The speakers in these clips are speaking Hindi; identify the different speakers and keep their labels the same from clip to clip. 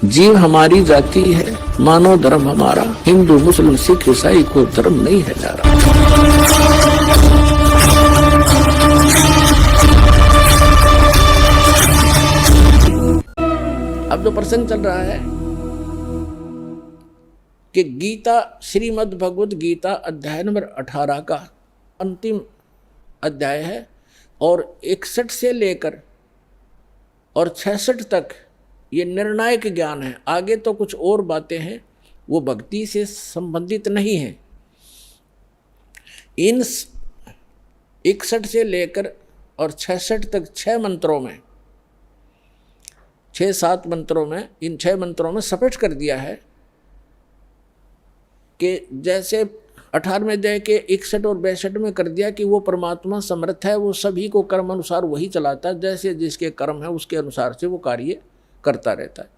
Speaker 1: जीव हमारी जाति है, मानव धर्म हमारा, हिंदू मुस्लिम सिख ईसाई को धर्म नहीं है जा रहा। अब जो प्रसंग चल रहा है कि गीता, श्रीमद् भगवद गीता अध्याय नंबर 18 का अंतिम अध्याय है और 61 से लेकर और 66 तक ये निर्णायक ज्ञान है। आगे तो कुछ और बातें हैं, वो भक्ति से संबंधित नहीं है। इन 61 से लेकर और 66 तक 6 मंत्रों में, 6-7 मंत्रों में, इन 6 मंत्रों में स्पष्ट कर दिया है कि जैसे 18वें अध्याय के 61 और 62 में कर दिया कि वो परमात्मा समर्थ है, वो सभी को कर्म अनुसार वही चलाता है, जैसे जिसके कर्म है उसके अनुसार से वो कार्य करता रहता है।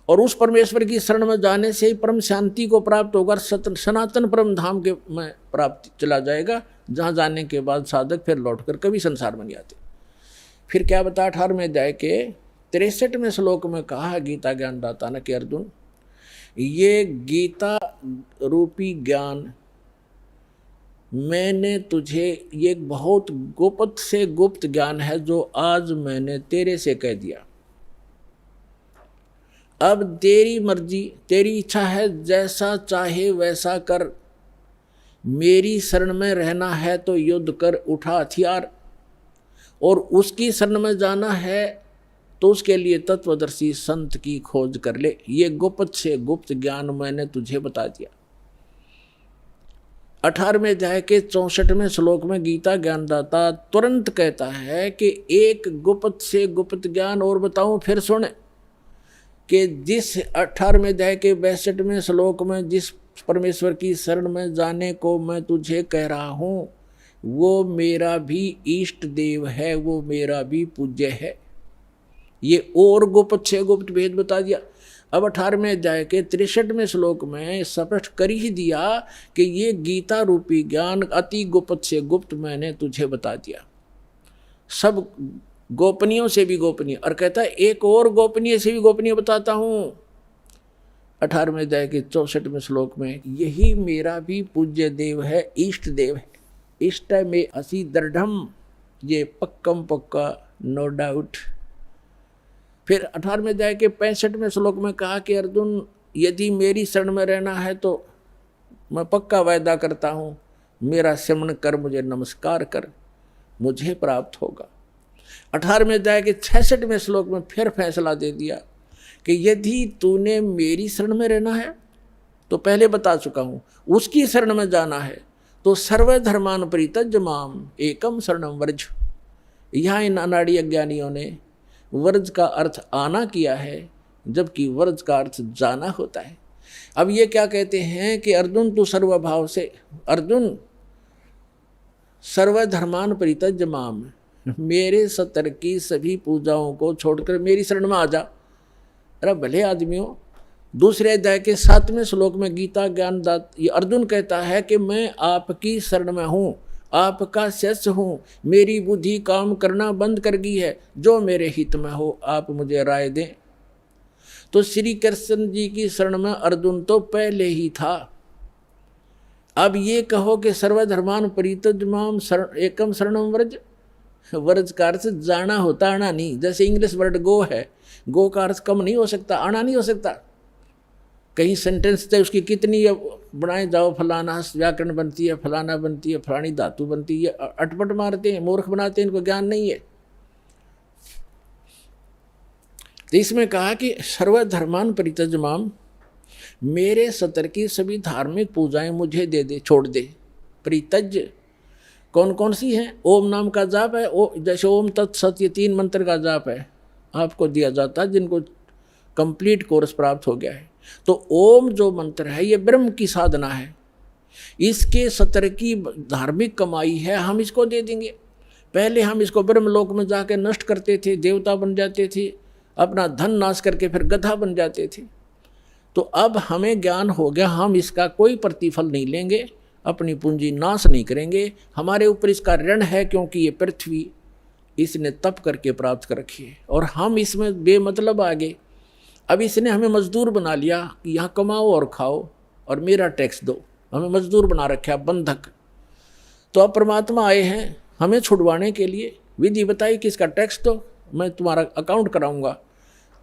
Speaker 1: और उस परमेश्वर की शरण में जाने से ही परम शांति को प्राप्त होकर सनातन परम धाम के में प्राप्त चला जाएगा, जहाँ जाने के बाद साधक फिर लौटकर कभी संसार में नहीं आते। फिर क्या बता 18वें अध्याय के 63वें श्लोक में कहा गीता ज्ञान दाता ने कि अर्जुन, ये गीता रूपी ज्ञान मैंने तुझे, ये बहुत गुप्त से गुप्त ज्ञान है जो आज मैंने तेरे से कह दिया। अब तेरी मर्जी, तेरी इच्छा है, जैसा चाहे वैसा कर। मेरी शरण में रहना है तो युद्ध कर, उठा हथियार, और उसकी शरण में जाना है तो उसके लिए तत्वदर्शी संत की खोज कर ले। ये गुप्त से गुप्त ज्ञान मैंने तुझे बता दिया। 18वें अध्याय के 64वें श्लोक में गीता ज्ञानदाता तुरंत कहता है कि एक गुप्त से गुप्त ज्ञान और बताऊं, फिर सुने कि जिस 18वें अध्याय के 62वें श्लोक में जिस परमेश्वर की शरण में जाने को मैं तुझे कह रहा हूँ, वो मेरा भी इष्ट देव है, वो मेरा भी पूज्य है। ये और गुप्त से गुप्त भेद बता दिया। अब 18वें अध्याय के 63वें श्लोक में स्पष्ट कर ही दिया कि ये गीता रूपी ज्ञान अति गुप्त से गुप्त मैंने तुझे बता दिया, सब गोपनीयों से भी गोपनीय। और कहता है एक और गोपनीय से भी गोपनीय बताता हूँ। 18वें अध्याय के 64वें श्लोक में, यही मेरा भी पूज्य देव है, इष्ट देव है। इष्ट में असी दृढ़म, ये पक्कम पक्का, नो डाउट। फिर 18वें अध्याय के 65वें श्लोक में कहा कि अर्जुन, यदि मेरी शरण में रहना है तो मैं पक्का वायदा करता हूँ, मेरा सिमरन कर, मुझे नमस्कार कर, मुझे प्राप्त होगा। 18वें अध्याय के 66वें श्लोक में फिर फैसला दे दिया कि यदि तूने मेरी शरण में रहना है तो पहले बता चुका हूँ, उसकी शरण में जाना है तो सर्वधर्मान परित्यज्य माम एकम शरणम व्रज। यहाँ इन अनाड़ी अज्ञानियों ने व्रज का अर्थ आना किया है, जबकि व्रज का अर्थ जाना होता है। अब ये क्या कहते हैं कि अर्जुन तू सर्वभाव से, अर्जुन सर्वधर्मान परित्यज्य माम, मेरे सतर की सभी पूजाओं को छोड़कर मेरी शरण में आ जा। अरे भले आदमियों, दूसरे अध्याय के 7वें श्लोक में गीता ज्ञानदाता ये अर्जुन कहता है कि मैं आपकी शरण में हूँ, आपका शिष्य हूँ, मेरी बुद्धि काम करना बंद कर गई है, जो मेरे हित में हो आप मुझे राय दें। तो श्री कृष्ण जी की शरण में अर्जुन तो पहले ही था। अब ये कहो कि सर्वधर्मान परित्यज्य माम एकम शरणम व्रज, व्रज का अर्थ जाना होता, आना नहीं। जैसे इंग्लिश वर्ड गो है, गो का अर्थ कम नहीं हो सकता, आना नहीं हो सकता। कहीं सेंटेंस थे उसकी कितनी बनाए जाओ, फलाना व्याकरण बनती है, फलाना बनती है, फलानी धातु बनती है, अटपट मारते हैं, मूर्ख बनाते हैं, इनको ज्ञान नहीं है। तो इसमें कहा कि सर्वधर्मान परित्यज्य माम, मेरे सतर की सभी धार्मिक पूजाएं मुझे दे दे, छोड़ दे। परित्यज्य कौन कौन सी हैं? ओम नाम का जाप है, जैसे ओम तत्सत, ये 3 मंत्र का जाप है, आपको दिया जाता है जिनको कंप्लीट कोर्स प्राप्त हो गया है। तो ओम जो मंत्र है ये ब्रह्म की साधना है, इसके सतर की धार्मिक कमाई है, हम इसको दे देंगे। पहले हम इसको ब्रह्मलोक में जाकर नष्ट करते थे, देवता बन जाते थे, अपना धन नाश करके फिर गधा बन जाते थे। तो अब हमें ज्ञान हो गया, हम इसका कोई प्रतिफल नहीं लेंगे, अपनी पूंजी नाश नहीं करेंगे, हमारे ऊपर इसका ऋण है क्योंकि ये पृथ्वी इसने तप करके प्राप्त कर रखी है और हम इसमें बेमतलब आगे अब इसने हमें मजदूर बना लिया कि यहाँ कमाओ और खाओ और मेरा टैक्स दो, हमें मजदूर बना रखा, बंधक। तो अब परमात्मा आए हैं हमें छुड़वाने के लिए, विधि बताई कि इसका टैक्स दो, मैं तुम्हारा अकाउंट कराऊंगा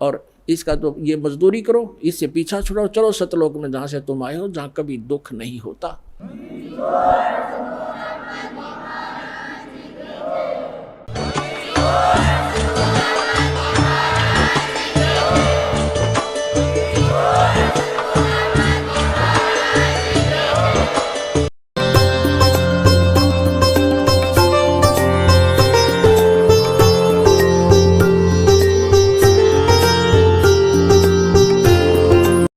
Speaker 1: और इसका तो ये मजदूरी करो, इससे पीछा छुड़ाओ, चलो सतलोक में जहाँ से तुम आए हो, जहाँ कभी दुख नहीं होता।